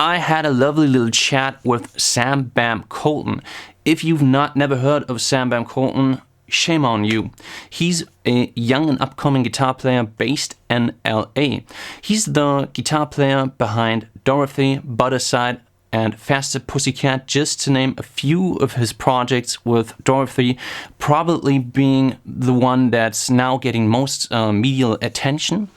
I had a lovely little chat with Sam Bam Koltun. If you've never heard of Sam Bam Koltun, shame on you. He's a young and upcoming guitar player based in LA. He's the guitar player behind Dorothy, Butterside, and Faster Pussycat, just to name a few of his projects, with Dorothy probably being the one that's now getting most media attention.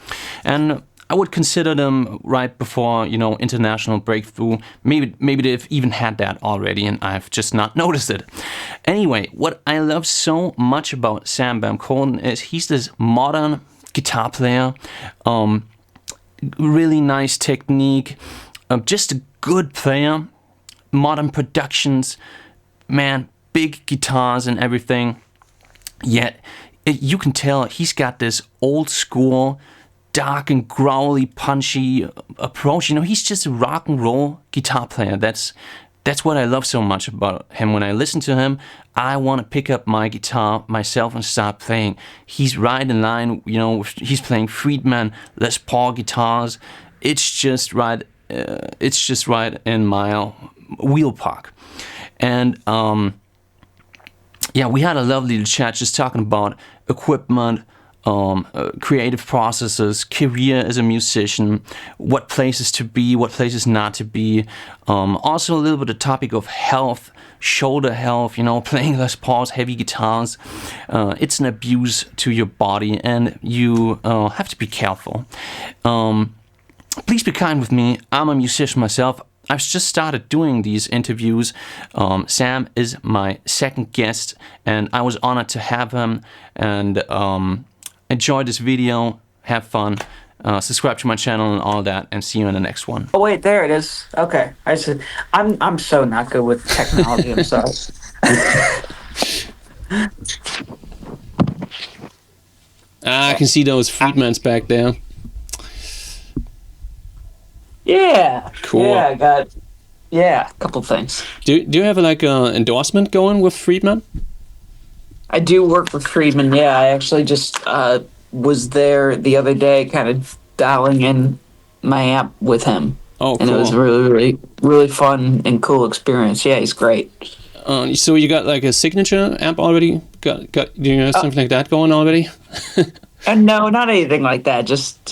And I would consider them right before, international breakthrough. Maybe they've even had that already and I've just not noticed it. Anyway, what I love so much about Sam Bam Koltun is he's this modern guitar player, really nice technique, just a good player, modern productions, man, big guitars and everything. Yet you can tell he's got this old school, dark and growly, punchy approach. He's just a rock and roll guitar player. That's what I love so much about him. When I listen to him, I want to pick up my guitar myself and start playing. He's right in line, he's playing Friedman, Les Paul guitars. It's just right. It's just right in my wheel park. And we had a lovely little chat just talking about equipment, creative processes, career as a musician, what places to be, what places not to be. Also a little bit of topic of health, shoulder health, playing Les Paul's heavy guitars. It's an abuse to your body and you have to be careful. Please be kind with me. I'm a musician myself. I've just started doing these interviews. Sam is my second guest, and I was honored to have him. And enjoy this video. Have fun. Subscribe to my channel and all that, and see you in the next one. Oh wait, there it is. Okay, I said I'm so not good with technology. I'm sorry. I can see those Friedmans back there. Yeah. Cool. Yeah, I got a couple things. Do you have like an endorsement going with Friedman? I do work with Friedman. Yeah, I actually just was there the other day, kind of dialing in my amp with him. Oh, cool. And it was really, really, really fun and cool experience. Yeah, he's great. So you got like a signature amp already? Do you have something like that going already? No, not anything like that. Just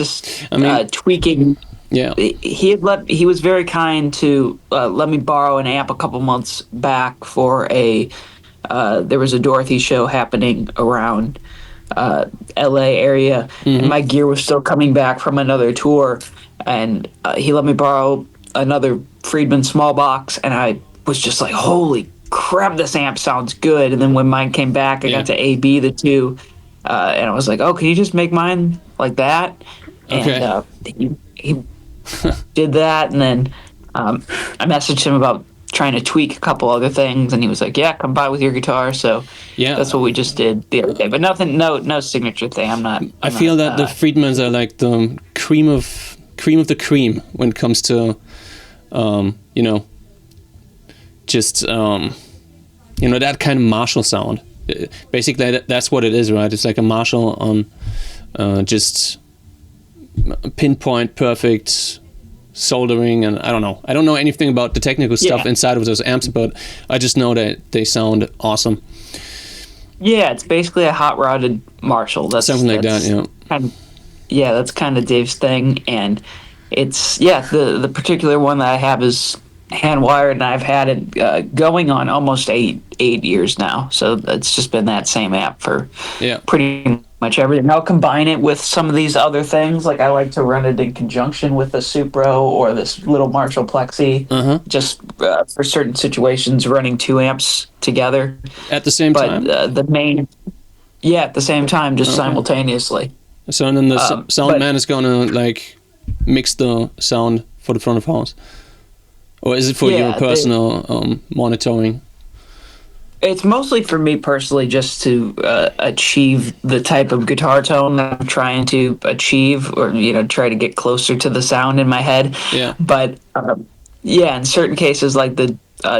tweaking. Yeah. He was very kind to let me borrow an amp a couple months back for there was a Dorothy show happening around LA area, and my gear was still coming back from another tour, and he let me borrow another Friedman small box, and I was just like, holy crap, this amp sounds good. And then when mine came back, I got to AB the two, and I was like, oh, can you just make mine like that? Okay. And he did that, and then I messaged him about trying to tweak a couple other things, and he was like, yeah, come by with your guitar. So yeah, that's what we just did the other day, but nothing, no signature thing. I feel that the Friedmans are like the cream of the cream when it comes to that kind of Marshall sound. Basically that's what it is, right? It's like a Marshall on just pinpoint perfect soldering, and I don't know anything about the technical stuff inside of those amps, but I just know that they sound awesome. Yeah, it's basically a hot rodded Marshall. That's something like that. Yeah, that's kind of Dave's thing, and it's the particular one that I have is hand wired, and I've had it going on almost eight years now. So it's just been that same amp for pretty much everything. I'll combine it with some of these other things. Like I like to run it in conjunction with the Supro or this little Marshall Plexi, just for certain situations, running two amps together at the same time. But at the same time, just simultaneously. So then the sound man is gonna like mix the sound for the front of house, or is it for your personal monitoring? It's mostly for me personally, just to achieve the type of guitar tone that I'm trying to achieve, or try to get closer to the sound in my head. Yeah. But in certain cases, like the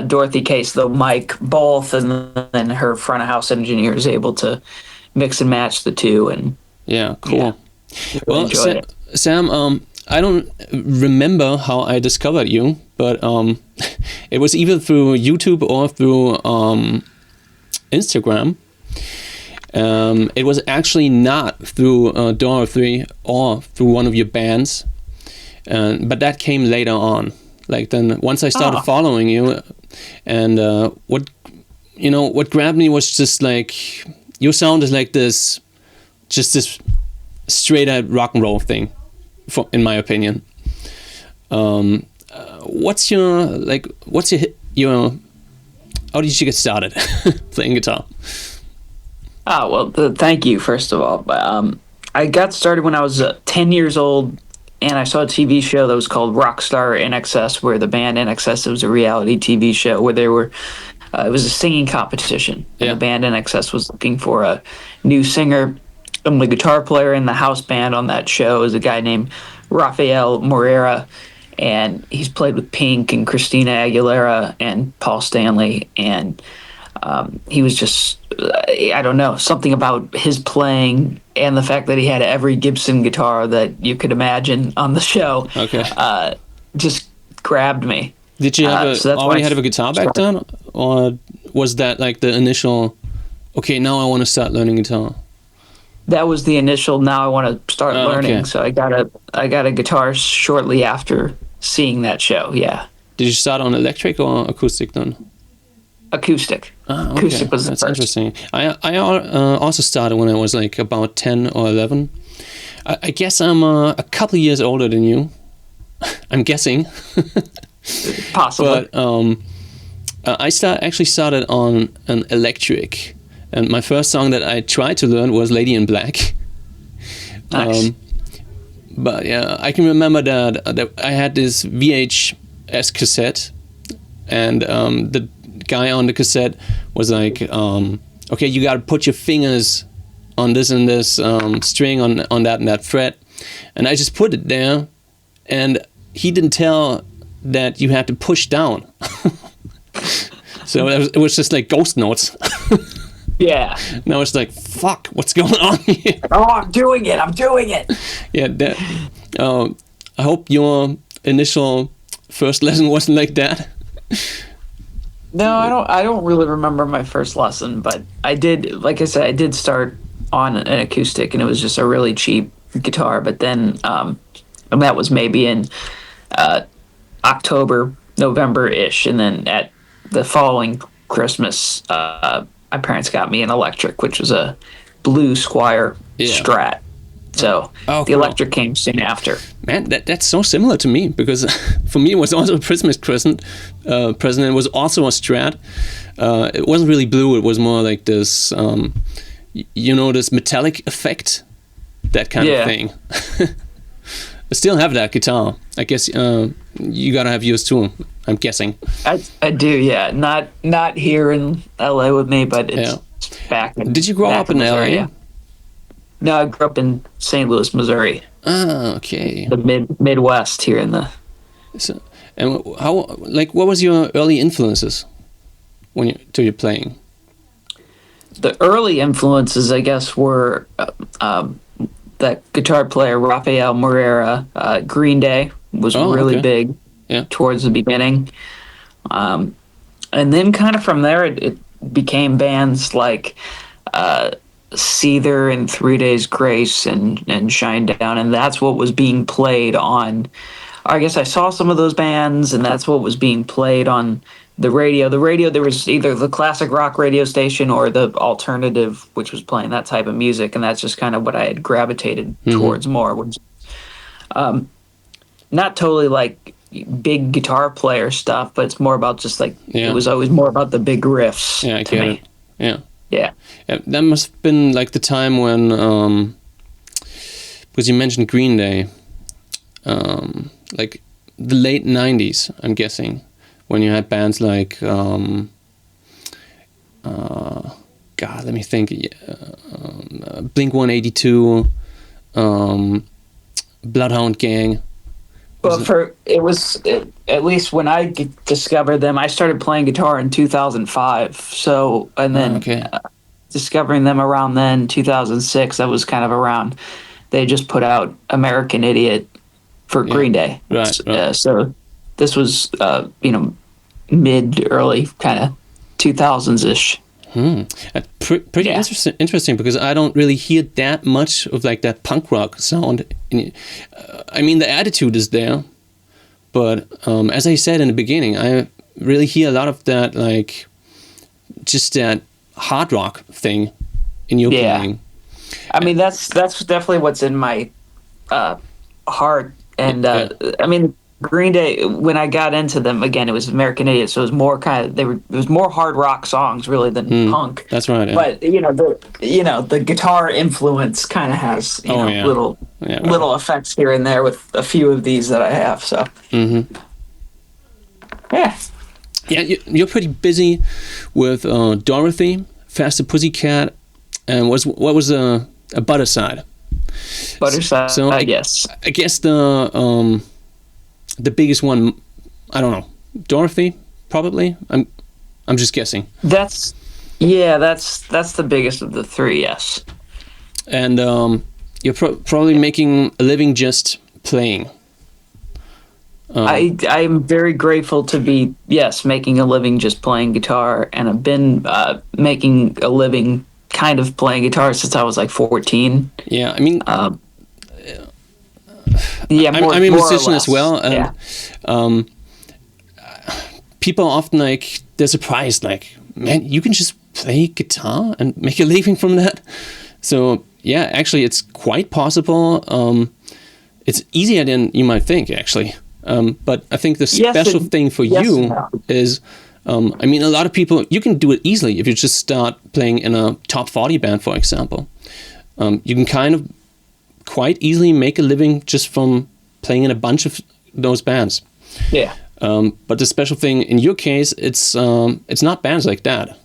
Dorothy case, they'll mic both, and then her front of house engineer is able to mix and match the two. And cool. Well, Sam, I don't remember how I discovered you, but it was either through YouTube or through Instagram. It was actually not through Dorothy or through one of your bands, but that came later on. Like then, once I started following you, and what grabbed me was just like your sound is like this, just this straight up rock and roll thing, in my opinion. What's your how did you get started playing guitar? Well, thank you, first of all. I got started when I was 10 years old, and I saw a TV show that was called Rockstar NXS, where the band NXS, it was a reality TV show where it was a singing competition. And the band NXS was looking for a new singer. And the guitar player in the house band on that show is a guy named Rafael Moreira, and he's played with Pink and Christina Aguilera and Paul Stanley, and he was just, I don't know, something about his playing and the fact that he had every Gibson guitar that you could imagine on the show. Okay. Just grabbed me. Did you already have a guitar back then, or was that like the initial? Okay, now I want to start learning guitar. That was the initial. Now I want to start learning. Okay. So I got a guitar shortly after seeing that show. Yeah. Did you start on electric or acoustic then? Acoustic. Okay. Acoustic was the That's first. Interesting. I also started when I was like about 10 or 11. I guess I'm a couple of years older than you. I'm guessing. Possibly. But I actually started on an electric, and my first song that I tried to learn was "Lady in Black." Nice. But yeah, I can remember that I had this VHS cassette, and the guy on the cassette was like, "Okay, you got to put your fingers on this and this string on that and that fret," and I just put it there, and he didn't tell that you had to push down. So it was just like ghost notes. Yeah. And I was like, fuck, what's going on here? Oh, I'm doing it. Yeah, I hope your initial first lesson wasn't like that. No, I don't really remember my first lesson, but I did, like I said, I did start on an acoustic, and it was just a really cheap guitar. But then, and that was maybe in October, November-ish, and then at the following Christmas, my parents got me an electric, which was a blue Squire Strat. So the electric came soon after. Man, that's so similar to me, because for me it was also a Christmas present. It was also a Strat. It wasn't really blue. It was more like this, this metallic effect, that kind of thing. I still have that guitar. I guess you gotta have yours too, I'm guessing. I do, yeah. Not here in LA with me, but it's back. Did you grow up in LA? Yeah. No, I grew up in St. Louis, Missouri. Ah, okay. The Midwest here in the. So, and what was your early influences to your playing? The early influences, I guess, were that guitar player Rafael Moreira. Green Day was really big towards the beginning, and then kind of from there it became bands like Seether and 3 Days Grace and Shinedown, and that's what was being played on. I guess I saw some of those bands, and that's what was being played on the radio. The radio, there was either the classic rock radio station or the alternative, which was playing that type of music, and that's just kind of what I had gravitated towards more. Which, not totally like big guitar player stuff, but it's more about just like it was always more about the big riffs. Yeah, I get it. Yeah. That must have been like the time when, because you mentioned Green Day, like the late 90s, I'm guessing, when you had bands like, God, let me think, Blink-182, Bloodhound Gang. Well, at least when I discovered them, I started playing guitar in 2005. So, and then discovering them around then, 2006, that was kind of around. They just put out American Idiot for Green Day. Right. So This was mid early kind of 2000s ish. Pretty interesting because I don't really hear that much of like that punk rock sound. I mean, the attitude is there, but as I said in the beginning, I really hear a lot of that, like just that hard rock thing in your playing. I mean, that's definitely what's in my heart, and I mean, Green Day, when I got into them, again, it was American Idiot, so it was more it was more hard rock songs really than punk. That's right. Yeah. But the guitar influence kind of has little effects here and there with a few of these that I have. So yeah, you're pretty busy with Dorothy, Faster Pussycat, and what was a Butterside. Butterside. So I guess the biggest one, I don't know, Dorothy, probably. I'm just guessing. That's the biggest of the three, yes. And you're probably making a living just playing. I'm very grateful to be, making a living just playing guitar, and I've been making a living kind of playing guitar since I was like 14. Yeah, I mean... I'm a musician as well, and people often they're surprised, like, man, you can just play guitar and make a living from that. So yeah, actually, it's quite possible. It's easier than you might think, actually. But I think the special thing for you is, I mean, a lot of people, you can do it easily if you just start playing in a top 40 band, for example. You can kind of quite easily make a living just from playing in a bunch of those bands. Yeah. But the special thing in your case, it's not bands like that.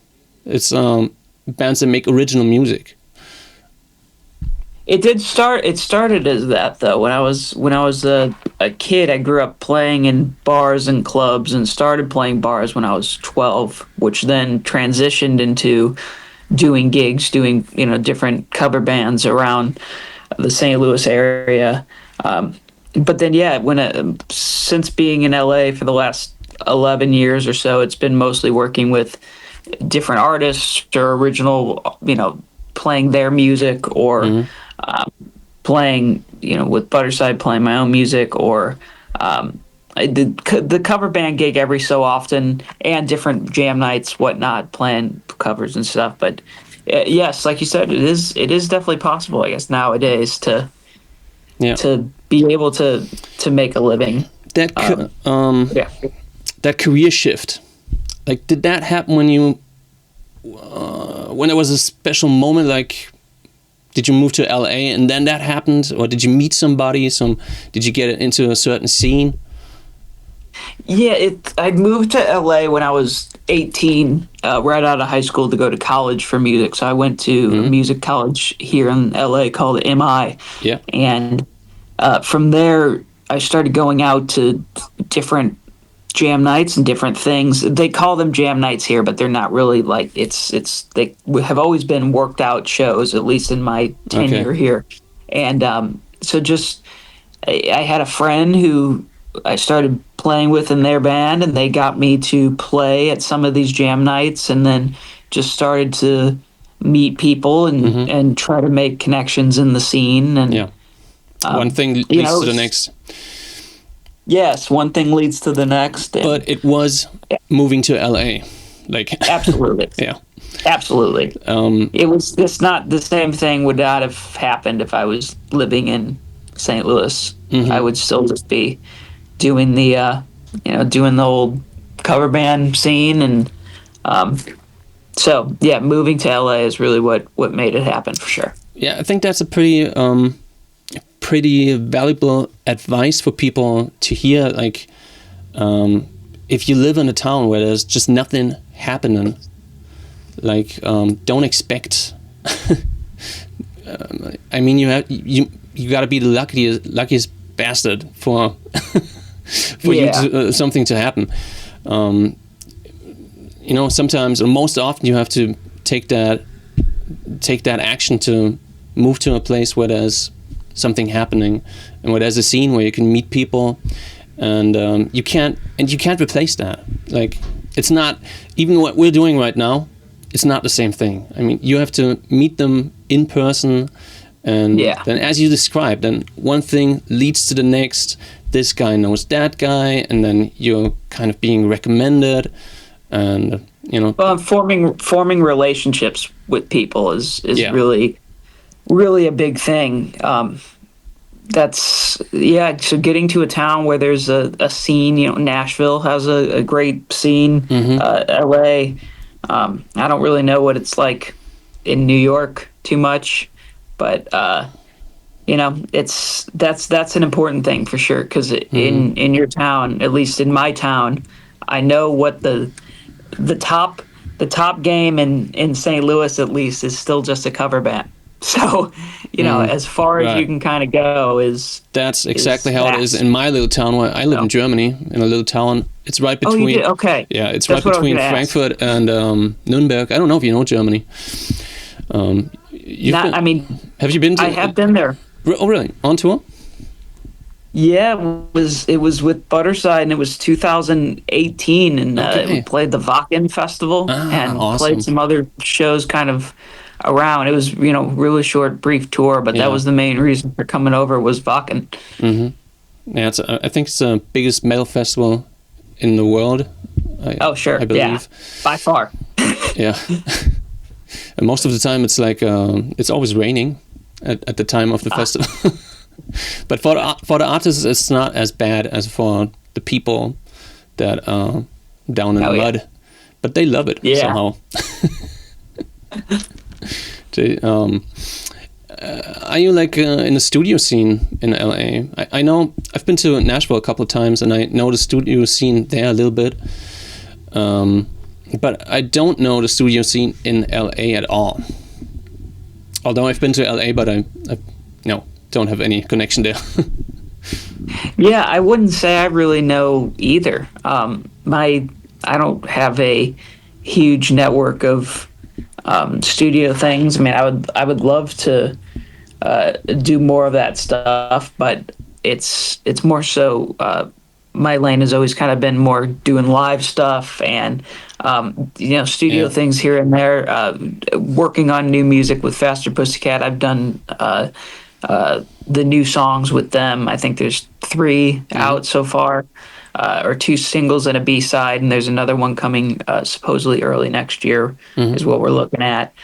It's bands that make original music. It started as that though. When I was a kid, I grew up playing in bars and clubs, and started playing bars when I was 12, which then transitioned into doing gigs, doing different cover bands around the St. Louis area. But then, since being in LA for the last 11 years or so, it's been mostly working with different artists or original, playing their music, or playing, with Butterside, playing my own music, or I did the cover band gig every so often, and different jam nights, whatnot, playing covers and stuff. But yes, like you said, it is definitely possible, I guess, nowadays to be able to make a living. That career shift, like, did that happen when you when there was a special moment? Like, did you move to LA and then that happened, or did you meet somebody? Did you get into a certain scene? Yeah, I moved to LA when I was 18, right out of high school, to go to college for music. So I went to a music college here in LA called MI. Yeah. And from there, I started going out to different jam nights and different things. They call them jam nights here, but they're not really like, they have always been worked out shows, at least in my tenure here. And so I had a friend who I started playing with in their band, and they got me to play at some of these jam nights, and then just started to meet people and try to make connections in the scene. And one thing leads to the next. Yes, one thing leads to the next. But it was moving to LA, like absolutely. Yeah, absolutely. It was just not the same thing. Would not have happened if I was living in St. Louis. I would still just be doing the doing the old cover band scene, and so moving to LA is really what made it happen, for sure. Yeah, I think that's a pretty valuable advice for people to hear. Like, if you live in a town where there's just nothing happening, like, don't expect. I mean, you got to be the luckiest bastard for you something to happen. Sometimes, or most often, you have to take that action to move to a place where there's something happening, and where there's a scene where you can meet people and you can't replace that. Like, it's not, even what we're doing right now, it's not the same thing. I mean, you have to meet them in person, and then, as you described, then one thing leads to the next. This guy knows that guy, and then you're kind of being recommended, and well, forming relationships with people is really a big thing. So getting to a town where there's a scene, Nashville has a great scene. LA, I don't really know what it's like in New York too much, but that's an important thing for sure, because in your town, at least in my town, I know what the top game in St. Louis, at least, is still just a cover band. So, as far as you can kind of go that's exactly how it is in my little town. Where I live in Germany, in a little town. It's right between. Oh, you did? Okay. Yeah, it's right between Frankfurt and Nuremberg. I don't know if you know Germany. Have you been to? I have been there. Oh, really? On tour? Yeah, it was with Butterside, and it was 2018, and we played the Wacken Festival and played some other shows kind of around. It was really short, brief tour, but that was the main reason for coming over, was Wacken. Yeah, I think it's the biggest metal festival in the world. I believe by far. Yeah, and most of the time it's like it's always raining at the time of the festival. But for the artists, it's not as bad as for the people that are down in the mud. But they love it somehow. Are you like in the studio scene in LA? I know I've been to Nashville a couple of times, and I know the studio scene there a little bit. But I don't know the studio scene in LA at all. Although I've been to LA, but I don't have any connection there. Yeah, I wouldn't say I really know either. I don't have a huge network of studio things. I mean, I would love to do more of that stuff, but it's more so. My lane has always kind of been more doing live stuff and studio things here and there. Working on new music with Faster Pussycat. I've done the new songs with them. I think there's 3 out so far, or 2 singles and a B-side, and there's another one coming supposedly early next year is what we're looking at.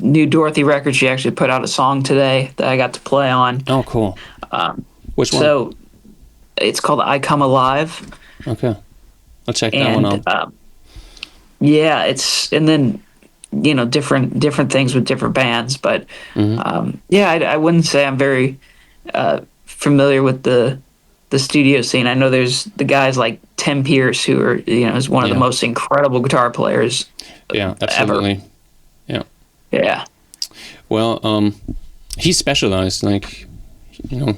New Dorothy record, she actually put out a song today that I got to play on. Oh, cool. Which one? So it's called I Come Alive. Okay. I'll check that one out. And then different things with different bands, but I wouldn't say I'm very familiar with the studio scene. I know there's the guys like Tim Pierce, who are is one of the most incredible guitar players absolutely ever. Yeah. Well, he's specialized, like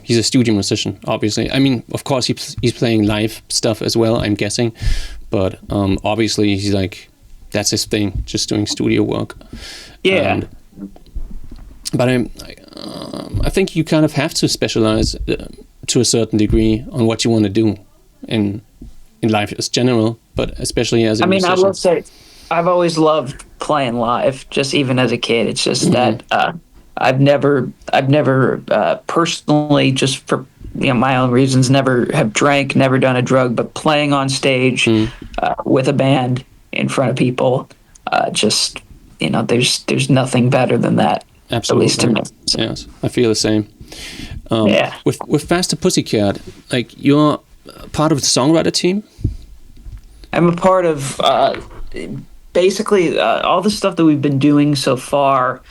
he's a studio musician, obviously. I mean, of course he's playing live stuff as well, I'm guessing, but obviously he's like, that's his thing, just doing studio work. Yeah. But I think you kind of have to specialize to a certain degree on what you want to do in life as general, but especially as a musician. I will say, I've always loved playing live, just even as a kid. It's just that I've never personally, just for my own reasons, never have drank, never done a drug, but playing on stage with a band in front of people, there's nothing better than that. Absolutely. At least to me. Yes, I feel the same. With Faster Pussycat, like, you're part of the songwriter team? I'm a part of basically all the stuff that we've been doing so far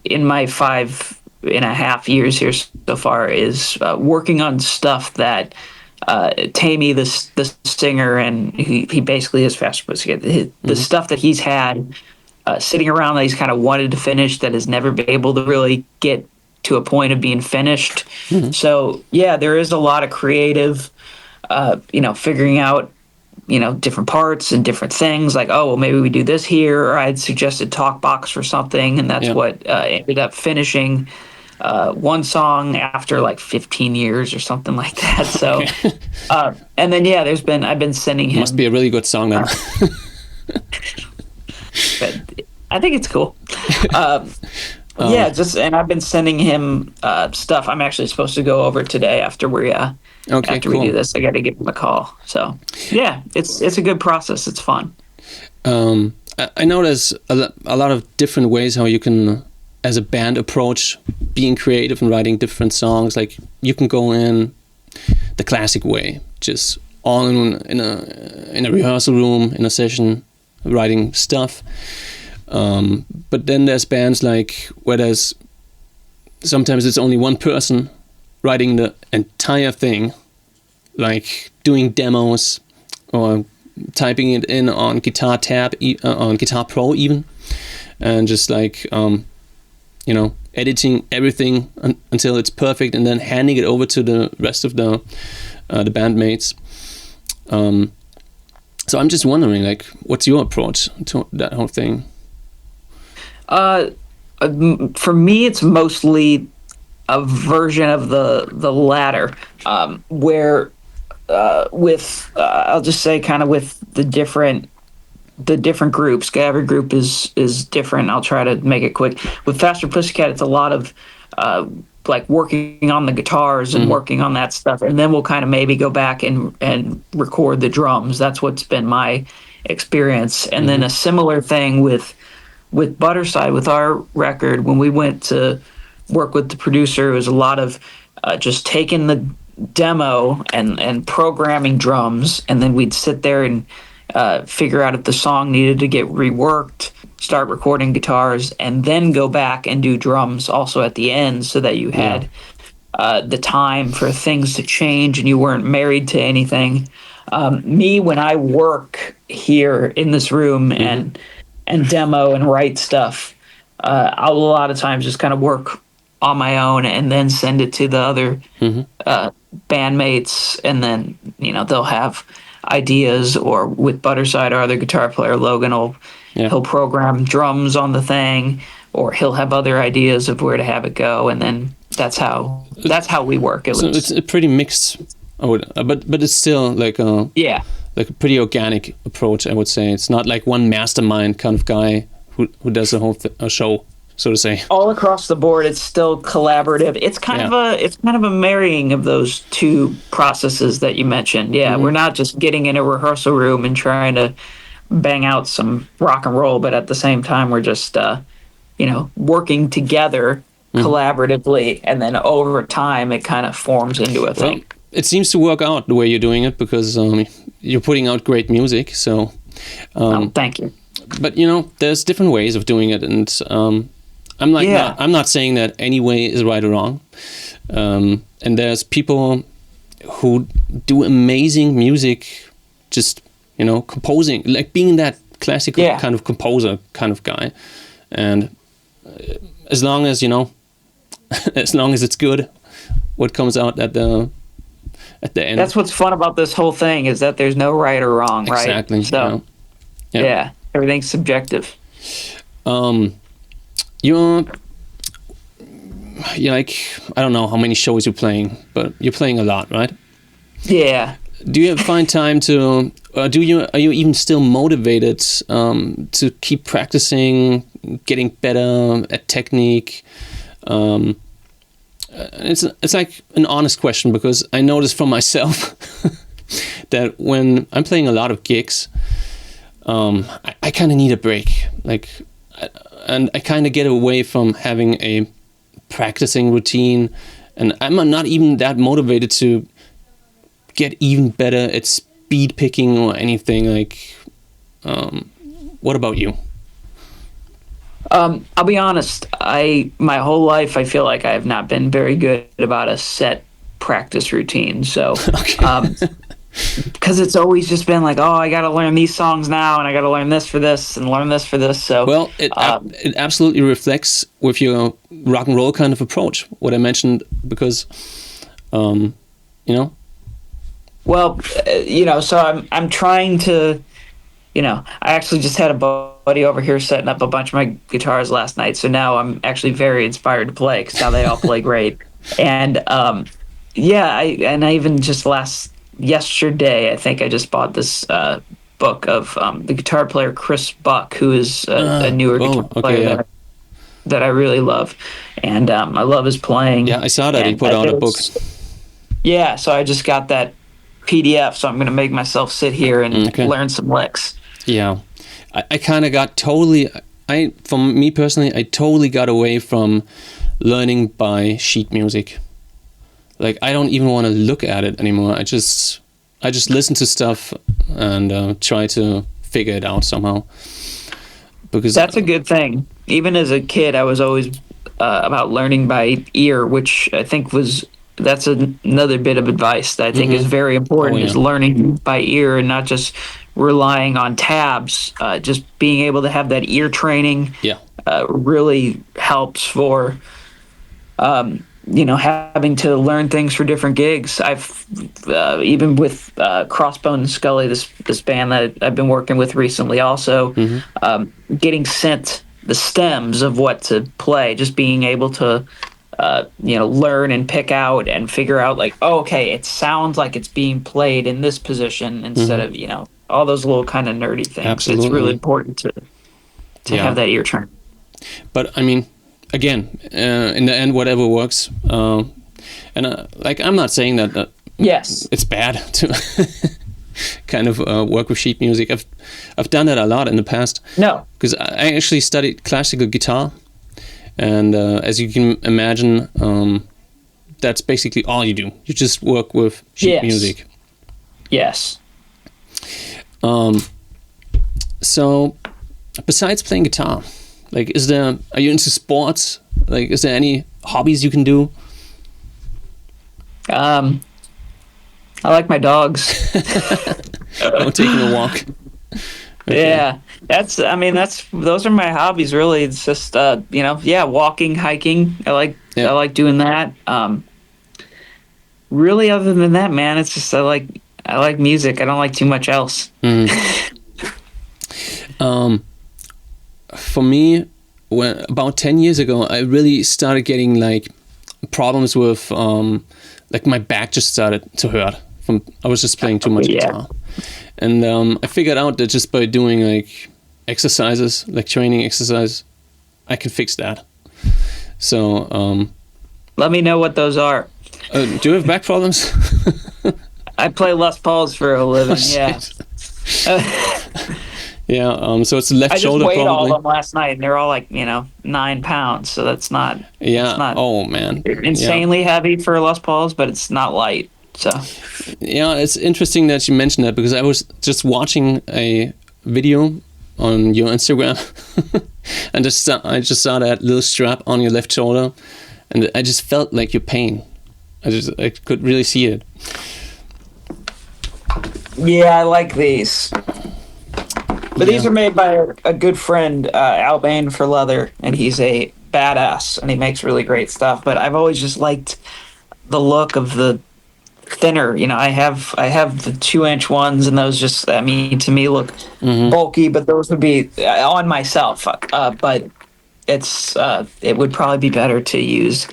in my 5.5 years here so far is working on stuff that Tammy, the singer, and he basically is Faster Pussycat. The stuff that he's had sitting around that he's kind of wanted to finish that has never been able to really get to a point of being finished. So there is a lot of creative, figuring out, different parts and different things, like, oh, well, maybe we do this here, or I'd suggested Talkbox or something, and that's what ended up finishing one song after like 15 years or something like that. So, Okay. and then yeah, I've been sending him. Must be a really good song then. But I think it's cool. Yeah, and I've been sending him stuff. I'm actually supposed to go over today after we Okay, we do cool. this. I got to give him a call. So yeah, it's a good process. It's fun. I know there's a lot of different ways how you can, as a band, approach being creative and writing different songs. Like you can go in the classic way, just all in a rehearsal room, in a session, writing stuff. But then there's bands like where there's sometimes it's only one person writing the entire thing, like doing demos or typing it in on Guitar Tab, on Guitar Pro even, and just like editing everything until it's perfect, and then handing it over to the rest of the bandmates. So I'm just wondering, like, what's your approach to that whole thing? For me, it's mostly a version of the latter, where with I'll just say kind of with the different groups. Every group is different. I'll try to make it quick. With Faster Pussycat, it's a lot of like working on the guitars and working on that stuff, and then we'll kind of maybe go back and record the drums. That's what's been my experience. And then a similar thing with Butterside, with our record, when we went to work with the producer, it was a lot of just taking the demo and programming drums, and then we'd sit there and figure out if the song needed to get reworked, start recording guitars, and then go back and do drums also at the end, so that you had the time for things to change and you weren't married to anything. Me, when I work here in this room and demo and write stuff, I'll a lot of times just kind of work on my own and then send it to the other bandmates, and then they'll have ideas. Or with Butterside, our other guitar player Logan he'll program drums on the thing, or he'll have other ideas of where to have it go, and then that's how we work. It's a pretty mixed, but it's still like a like a pretty organic approach, I would say. It's not like one mastermind kind of guy who does the whole show, so to say. All across the board, it's still collaborative. It's kind of a marrying of those two processes that you mentioned. Yeah, we're not just getting in a rehearsal room and trying to bang out some rock and roll, but at the same time, we're just working together collaboratively, and then over time, it kind of forms into a thing. Well, it seems to work out the way you're doing it, because you're putting out great music. So, thank you. But there's different ways of doing it, and I'm not saying that any way is right or wrong. And there's people who do amazing music, just composing, like being that classical kind of composer kind of guy. And as long as as long as it's good, what comes out at the end. That's what's fun about this whole thing, is that there's no right or wrong, right? Exactly. So everything's subjective. You're like, I don't know how many shows you're playing, but you're playing a lot, right? Yeah. Do you find time to? Are you even still motivated to keep practicing, getting better at technique? It's like an honest question, because I noticed for myself that when I'm playing a lot of gigs, I kind of need a break. And I kind of get away from having a practicing routine, and I'm not even that motivated to get even better at speed picking or anything. What about you? I'll be honest. My whole life, I feel like I have not been very good about a set practice routine. So, because it's always just been like, I got to learn these songs now, and I got to learn this for this, and learn this for this. So, well, it absolutely reflects with your rock and roll kind of approach, what I mentioned, because, Well, so I'm trying to, I actually just had a buddy over here setting up a bunch of my guitars last night, so now I'm actually very inspired to play because now they all play great. And yeah, I even just yesterday, I think I just bought this book of the guitar player Chris Buck, who is a newer guitar player that I really love, and I love his playing. Yeah, I saw that he put out a book. Yeah, so I just got that PDF, so I'm going to make myself sit here and learn some licks. Yeah, I kind of got totally. For me personally, I totally got away from learning by sheet music. Like, I don't even want to look at it anymore. I just listen to stuff and try to figure it out somehow. Because that's a good thing. Even as a kid, I was always about learning by ear, which I think that's another bit of advice that I think is very important, is learning by ear and not just relying on tabs. Just being able to have that ear training really helps for having to learn things for different gigs. I've even with Crossbone and Scully, this band that I've been working with recently, also getting sent the stems of what to play, just being able to learn and pick out and figure out, like, oh, okay, it sounds like it's being played in this position instead of all those little kind of nerdy things. Absolutely. It's really important to have that ear trained. But I mean, again, in the end, whatever works. I'm not saying that it's bad to kind of work with sheet music. I've done that a lot in the past. No, because I actually studied classical guitar, and as you can imagine, that's basically all you do. You just work with sheet music. Yes. So, besides playing guitar, like, are you into sports? Like, is there any hobbies you can do? I like my dogs. I'm taking a walk. Okay. Yeah, those are my hobbies, really. It's just walking, hiking. I like doing that. Really, other than that, man, it's just I like music. I don't like too much else. For me, when about 10 years ago, I really started getting like problems with like my back just started to hurt from I was just playing too much guitar, and I figured out that just by doing like exercises, like training exercise, I can fix that. So let me know what those are. Do you have back problems? I play Les Pauls for a living. Yeah, so it's the left shoulder probably. I just weighed all of them last night, and they're all like, 9 pounds, so that's not... Yeah, it's not oh man. insanely heavy for Les Pauls, but it's not light, so... Yeah, it's interesting that you mentioned that, because I was just watching a video on your Instagram, and I just saw that little strap on your left shoulder, and I just felt like your pain. I could really see it. Yeah, I like these. But these are made by a good friend, Albane for Leather, and he's a badass, and he makes really great stuff. But I've always just liked the look of the thinner. I have the 2-inch ones, and those just, to me look bulky. But those would be on myself. But it would probably be better to use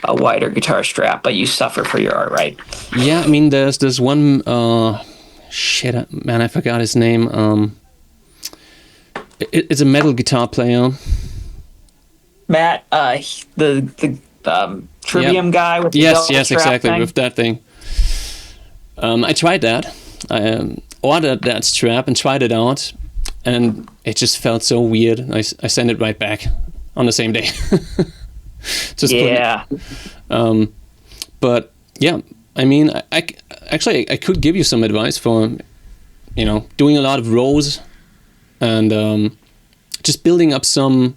a wider guitar strap. But you suffer for your art, right? Yeah, there's one. Shit, man, I forgot his name. It's a metal guitar player. Matt, the Trivium guy with the yes, strap exactly, thing. with that thing. I tried that. I ordered that strap and tried it out, and it just felt so weird. I sent it right back on the same day. But yeah, I could give you some advice for, doing a lot of rows. And just building up some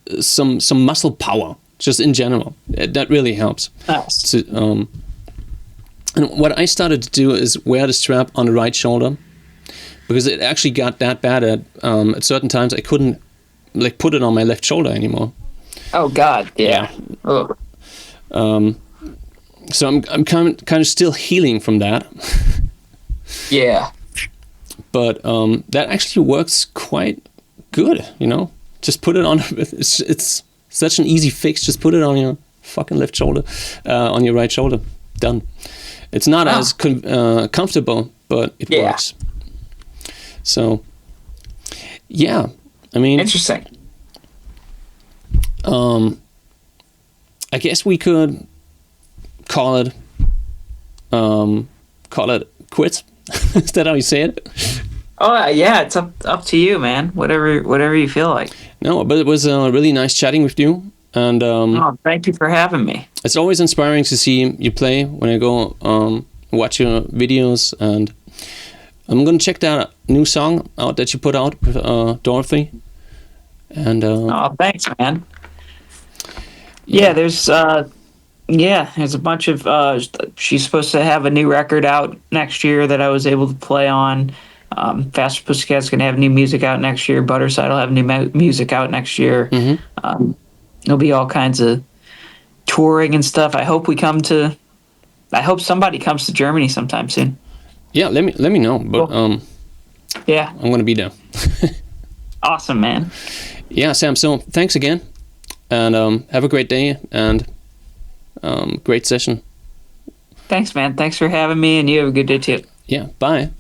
muscle power, just in general. That really helps. Nice. And what I started to do is wear the strap on the right shoulder, because it actually got that bad at certain times I couldn't put it on my left shoulder anymore. Oh God, yeah. So I'm kind of still healing from that. Yeah. But that actually works quite good. Just put it on. It's such an easy fix. Just put it on your fucking left shoulder, on your right shoulder. Done. It's not as comfortable, but it works. So, yeah, I mean, interesting. I guess we could call it quits. Is that how you say it? Oh yeah, it's up to you, man. Whatever you feel like. No, but it was really nice chatting with you, and thank you for having me. It's always inspiring to see you play when I go watch your videos, and I'm gonna check that new song out that you put out with Dorothy. And thanks, man. Yeah, there's a bunch of she's supposed to have a new record out next year that I was able to play on. Faster Pussycat's gonna have new music out next year. Butterside will have new music out next year. Mm-hmm. There'll be all kinds of touring and stuff. I hope somebody comes to Germany sometime soon. Yeah, let me know. But cool. Yeah, I'm gonna be there. Awesome, man. Yeah, Sam. So thanks again, and have a great day and great session. Thanks, man. Thanks for having me, and you have a good day too. Yeah. Bye.